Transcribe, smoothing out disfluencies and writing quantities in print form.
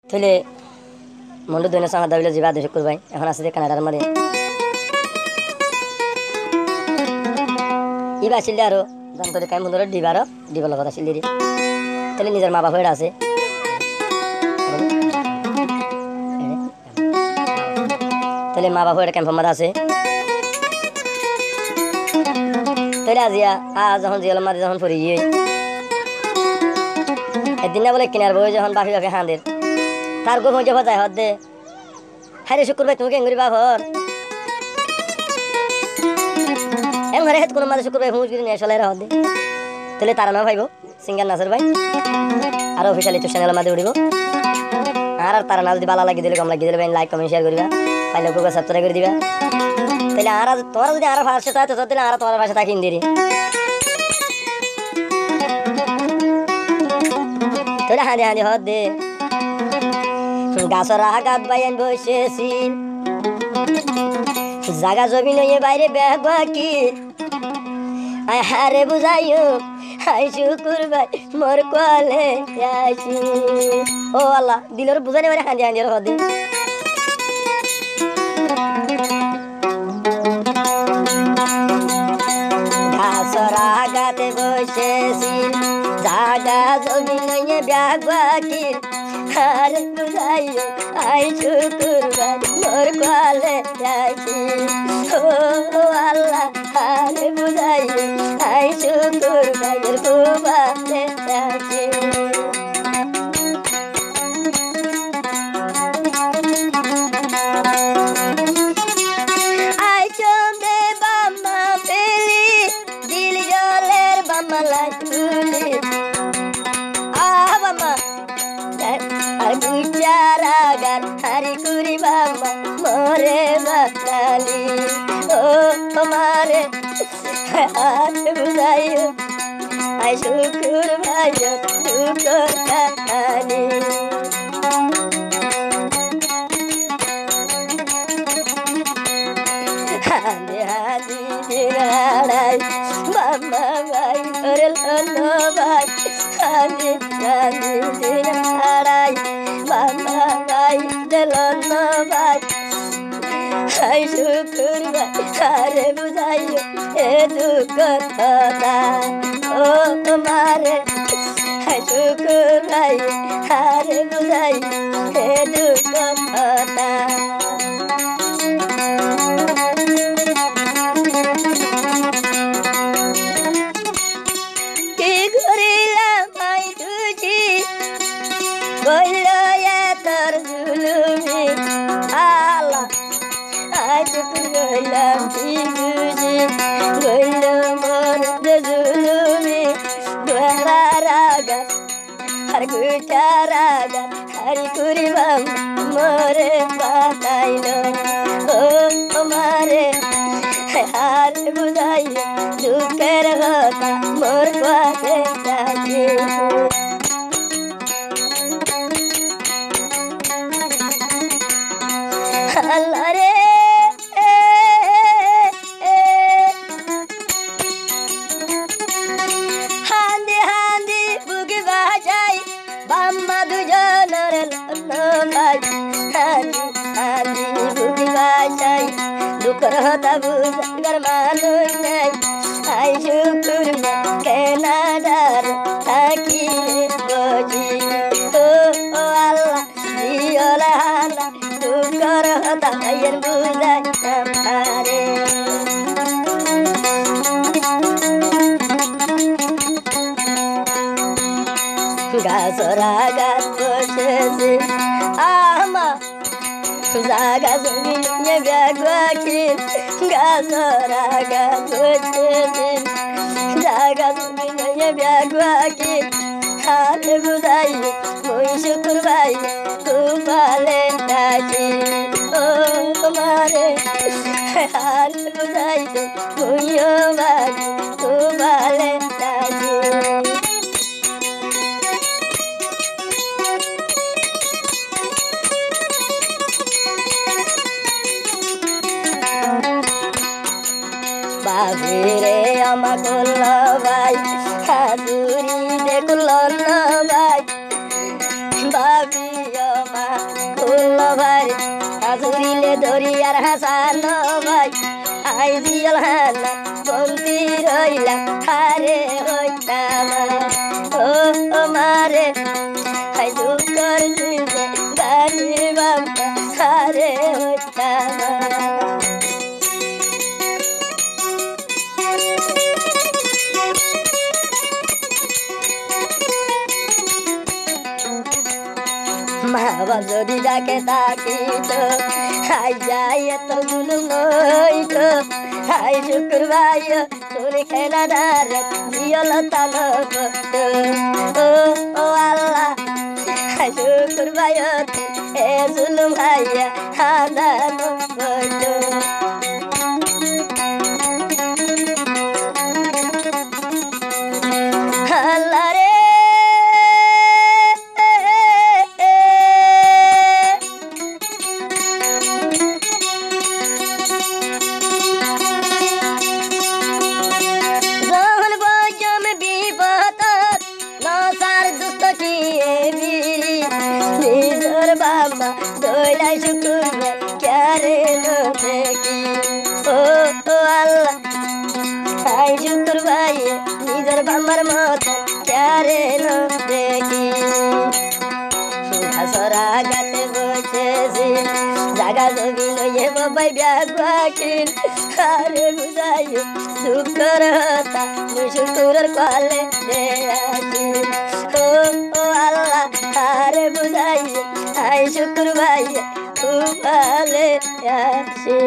তাহলে মন্ডু দৈন্য সাহা দাবিলে যাবা দেশ করবাই এখন আছে যে কানাডার মাঝে ইবা আসলে আরো জানতো কাই মন্দির ডিবার ডিবার লগত আসলে তাহলে নিজের মা বাবা আছে তাহলে মা বাবা ক্যাম্প মারা আছে তাহলে আজিয়া যখন জিয়াল মাঝে যখন পড়ি গিয়ে একদিন না বলে কিনার বই যখন বাপি বাপি হাঁদের তার গো মজা যায় হদ দে হ্যাঁ রে শুক্রবার তুমি কেঙ্গুরি বাপর এম ঘরে হেত কোনো মাঝে শুক্রবার হুঁজ গিরি নিয়ে চলে হদ দে তাহলে তারা না ভাইব সিঙ্গার নাসের ভাই আর অফিসিয়ালি তো চ্যানেল মাঝে উঠিব আর তারা না যদি ভালো লাগি দিলে কম লাগি দিলে ভাই লাইক কমেন্ট শেয়ার করিবা পাইলে গুগল সাবস্ক্রাইব করে দিবা তাহলে আর তোমরা যদি আর ভাষা থাকে তো তাহলে আর তোমার ভাষা থাকি হিন্দি তাহলে হাঁদি হাঁদি হদ দে গাছর আঘাত বাইন বসেছিল জাগা জমি নইয়ে বাইরে ব্যাগ বাকি আয় হারে বুঝাইও আই শুকুর ভাই মোর কোয়ালে আসি ও আল্লাহ দিলর বুঝানি মানে হাঁদি হাঁদি হদ দে গাছর আঘাতে বসেছিল জাগা জমি নইয়ে ব্যাগ বাকি হারে বুঝাইও আই শুকুর ভাই মোর কোয়ালে আসি ও আল্লাহ হারে বুঝাইও আই শুকুর ভাইয়ের কোয়ালে আসি আই চন্দে বাম্মা পেলি দিল জলের বাম্মালাই তুলি বাম্মা আর গুচারা গান হারি কুরি বাম্মা মরে বাতালি ও তোমারে আর বুঝাইও আই শুকুর ভাইও দুঃখ কাহানি হাঁদি হাঁদি দিনাড়াই বাম্মা ভাই ওরে লন্ন ভাই হাঁদি হাঁদি দিনাড়াই বাম্মা ভাই লন্ন ভাই আই শুকুর ভাই আরে বুঝাইও এ দুঃখ কথা ও তোমারে আই শুকুর ভাই আরে বুঝাইও এ দুঃখ কথা কি করিলাম আই তুঝি বলল তোর জুলুমি আল্লাহ আই চুকুর গইলাম কি বুঝি বলল মোর জুলুমি গোরা রাগা আর গুটা রাগা হারি করিবাম মোরে পাতাইল ও তোমারে আর বুঝাই দুঃখের কথা মোর কাছে থাকে আল্লাহ রে হাঁদি হাঁদি বুকে বাজাই বাম্মা দুজনের ভাই হাঁদি হাঁদি বুকে বাজাই দুঃখের কথা বুঝার মানুষ নাই আই শুকুর কেনাডার থাকি বজি ও আল্লাহ দিওলা হালা দুঃখের কথা ভাইয়ের বুঝাই পারে গাছরা গাছ বসেছে আমা জাগা জমি নিয়ে ব্যাগ বাকির গাছরা গাছ বসেছে জাগা জমি নিয়ে ব্যাগ বাকির হাতে বুঝাই ওই শুকুর ভাই গোপালে ডাকি ও তোমারে হাতে বুঝাই ওইও ভাই গোপালে ডাকি বাবিরে আমার করল ভাই হাতুরি দেখল না ভাই বাবি আমার দরিয়ার হাসানো ভাই আই জিয়ল হানা বন্দি রইলাম হারে হইতাম ও মারে হাই দুঃখর দিলে গানির বাবা হারে হইতাম মা বাবা যদি ডাকে তাকিত হাই যাই এত গুলো নইত হাই শুকুর ভাই তোরে খেলা দারে জিয়ল তালো ও আল্লাহ হাই শুকুর ভাই এ জুলুম ভাইয়া হাদানো বইত আল্লাহ রে নিজর বাবা দইলাই শুকুর ক্যারে দেখি ও আল্লাহ হাই শুকুর ভাই নিজর বাবার মতো ক্যারে দেখি ঘাসরা গাতে বসেছি জাগা জমি লইয়ে বাবাই ব্যাগ বাকির আরে বুঝাই দুঃখর হতা শুকুরের কলে আসি ও আল্লাহ আরে বুঝাই আই শুকুর ভাই খুব ভালে আসি